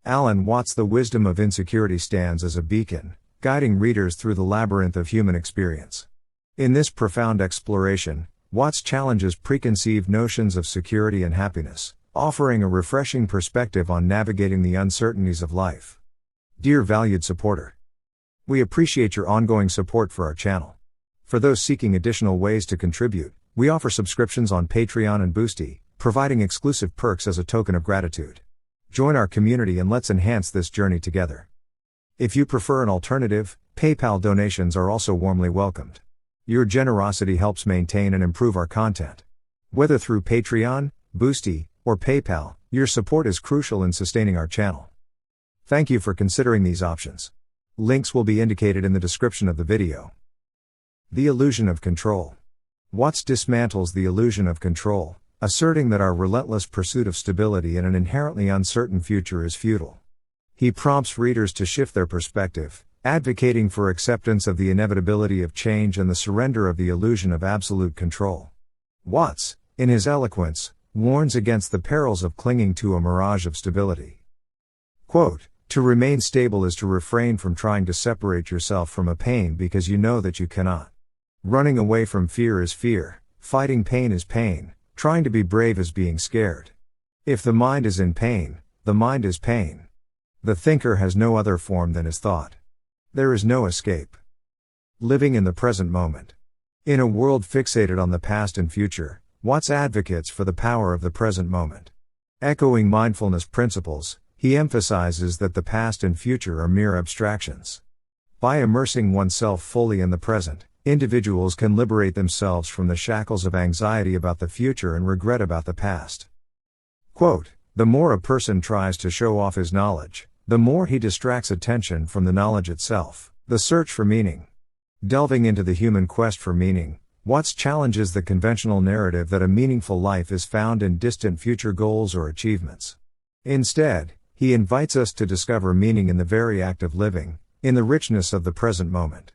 Alan Watts' The Wisdom of Insecurity stands as a beacon, guiding readers through the labyrinth of human experience. In this profound exploration, Watts challenges preconceived notions of security and happiness, offering a refreshing perspective on navigating the uncertainties of life. Dear valued supporter, we appreciate your ongoing support for our channel. For those seeking additional ways to contribute, we offer subscriptions on Patreon and Boosty, providing exclusive perks as a token of gratitude. Join our community and let's enhance this journey together. If you prefer an alternative, PayPal donations are also warmly welcomed. Your generosity helps maintain and improve our content. Whether through Patreon, Boosty, or PayPal, your support is crucial in sustaining our channel. Thank you for considering these options. Links will be indicated in the description of the video. The illusion of control. Watts dismantles the illusion of control, asserting that our relentless pursuit of stability in an inherently uncertain future is futile. He prompts readers to shift their perspective, advocating for acceptance of the inevitability of change and the surrender of the illusion of absolute control. Watts, in his eloquence, warns against the perils of clinging to a mirage of stability. Quote, "To remain stable is to refrain from trying to separate yourself from a pain because you know that you cannot. Running away from fear is fear, fighting pain is pain, trying to be brave is being scared. If the mind is in pain, the mind is pain. The thinker has no other form than his thought. There is no escape." Living in the present moment. In a world fixated on the past and future, Watts advocates for the power of the present moment. Echoing mindfulness principles, he emphasizes that the past and future are mere abstractions. By immersing oneself fully in the present, individuals can liberate themselves from the shackles of anxiety about the future and regret about the past. Quote, "The more a person tries to show off his knowledge, the more he distracts attention from the knowledge itself, the search for meaning." Delving into the human quest for meaning, Watts challenges the conventional narrative that a meaningful life is found in distant future goals or achievements. Instead, he invites us to discover meaning in the very act of living, in the richness of the present moment.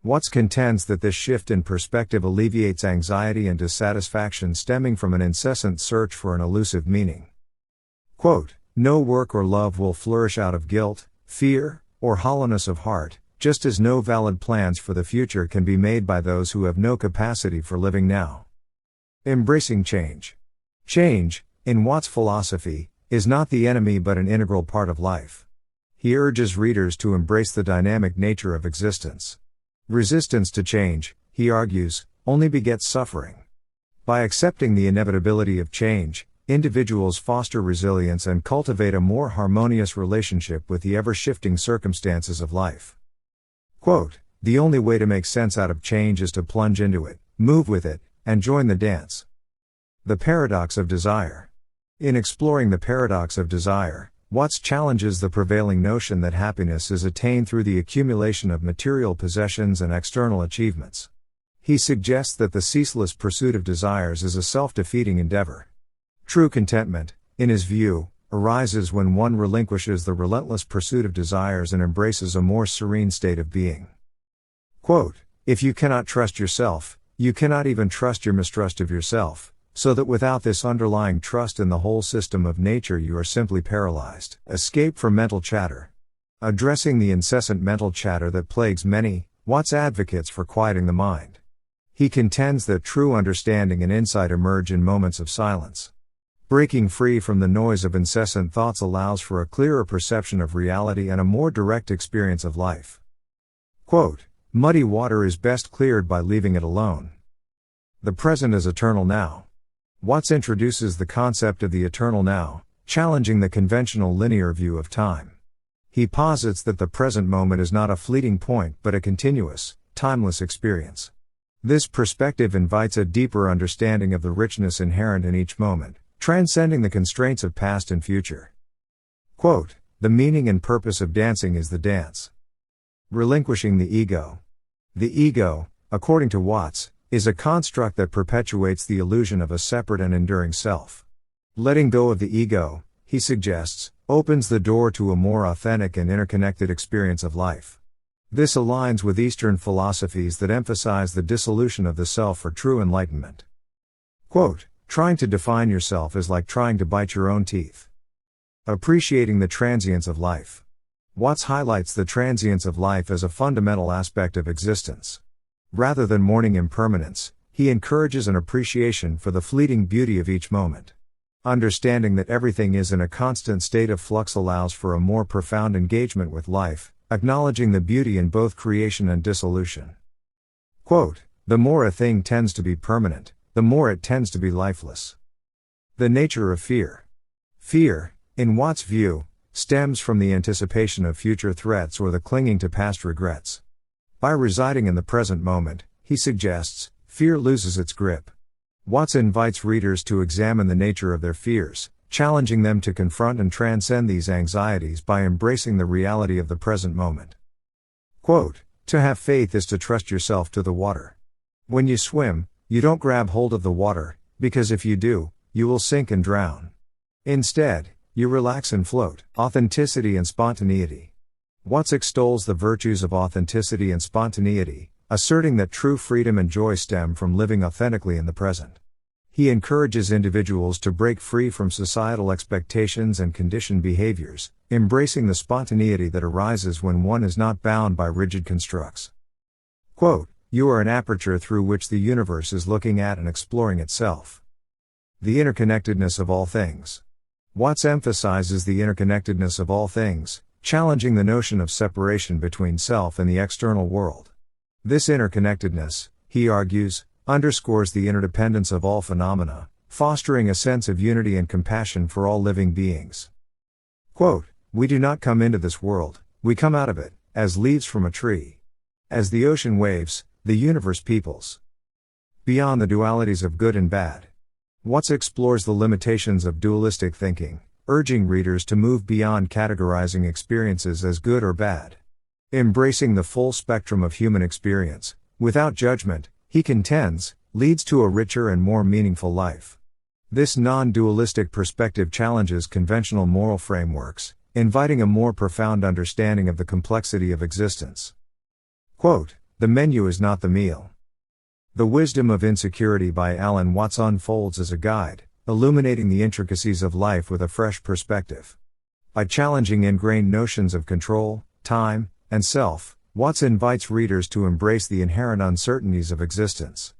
Watts contends that this shift in perspective alleviates anxiety and dissatisfaction stemming from an incessant search for an elusive meaning. Quote, "No work or love will flourish out of guilt, fear, or hollowness of heart, just as no valid plans for the future can be made by those who have no capacity for living now." Embracing change. Change, in Watts' philosophy, is not the enemy but an integral part of life. He urges readers to embrace the dynamic nature of existence. Resistance to change, he argues, only begets suffering. By accepting the inevitability of change, individuals foster resilience and cultivate a more harmonious relationship with the ever-shifting circumstances of life. Quote, "The only way to make sense out of change is to plunge into it, move with it, and join the dance." The paradox of desire. In exploring the paradox of desire, Watts challenges the prevailing notion that happiness is attained through the accumulation of material possessions and external achievements. He suggests that the ceaseless pursuit of desires is a self-defeating endeavor. True contentment, in his view, arises when one relinquishes the relentless pursuit of desires and embraces a more serene state of being. Quote, "If you cannot trust yourself, you cannot even trust your mistrust of yourself, so that without this underlying trust in the whole system of nature you are simply paralyzed." Escape from mental chatter. Addressing the incessant mental chatter that plagues many, Watts advocates for quieting the mind. He contends that true understanding and insight emerge in moments of silence. Breaking free from the noise of incessant thoughts allows for a clearer perception of reality and a more direct experience of life. Quote, "Muddy water is best cleared by leaving it alone." The present is eternal now. Watts introduces the concept of the eternal now, challenging the conventional linear view of time. He posits that the present moment is not a fleeting point but a continuous, timeless experience. This perspective invites a deeper understanding of the richness inherent in each moment, transcending the constraints of past and future. Quote, "The meaning and purpose of dancing is the dance." Relinquishing the ego. The ego, according to Watts, is a construct that perpetuates the illusion of a separate and enduring self. Letting go of the ego, he suggests, opens the door to a more authentic and interconnected experience of life. This aligns with Eastern philosophies that emphasize the dissolution of the self for true enlightenment. Quote, "Trying to define yourself is like trying to bite your own teeth." Appreciating the transience of life. Watts highlights the transience of life as a fundamental aspect of existence. Rather than mourning impermanence, he encourages an appreciation for the fleeting beauty of each moment. Understanding that everything is in a constant state of flux allows for a more profound engagement with life, acknowledging the beauty in both creation and dissolution. Quote, "The more a thing tends to be permanent, the more it tends to be lifeless." The nature of fear. Fear, in Watts' view, stems from the anticipation of future threats or the clinging to past regrets. By residing in the present moment, he suggests, fear loses its grip. Watts invites readers to examine the nature of their fears, challenging them to confront and transcend these anxieties by embracing the reality of the present moment. Quote, "To have faith is to trust yourself to the water. When you swim, you don't grab hold of the water, because if you do, you will sink and drown. Instead, you relax and float." Authenticity and spontaneity. Watts extols the virtues of authenticity and spontaneity, asserting that true freedom and joy stem from living authentically in the present. He encourages individuals to break free from societal expectations and conditioned behaviors, embracing the spontaneity that arises when one is not bound by rigid constructs. Quote, "You are an aperture through which the universe is looking at and exploring itself." The interconnectedness of all things. Watts emphasizes the interconnectedness of all things, challenging the notion of separation between self and the external world. This interconnectedness, he argues, underscores the interdependence of all phenomena, fostering a sense of unity and compassion for all living beings. Quote, "We do not come into this world, we come out of it, as leaves from a tree. As the ocean waves, the universe peoples." Beyond the dualities of good and bad. Watts explores the limitations of dualistic thinking, urging readers to move beyond categorizing experiences as good or bad. Embracing the full spectrum of human experience, without judgment, he contends, leads to a richer and more meaningful life. This non-dualistic perspective challenges conventional moral frameworks, inviting a more profound understanding of the complexity of existence. Quote, "The menu is not the meal." The Wisdom of Insecurity by Alan Watts unfolds as a guide, illuminating the intricacies of life with a fresh perspective. By challenging ingrained notions of control, time, and self, Watts invites readers to embrace the inherent uncertainties of existence.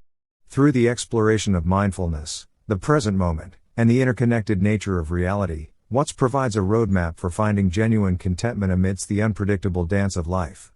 Through the exploration of mindfulness, the present moment, and the interconnected nature of reality, Watts provides a roadmap for finding genuine contentment amidst the unpredictable dance of life.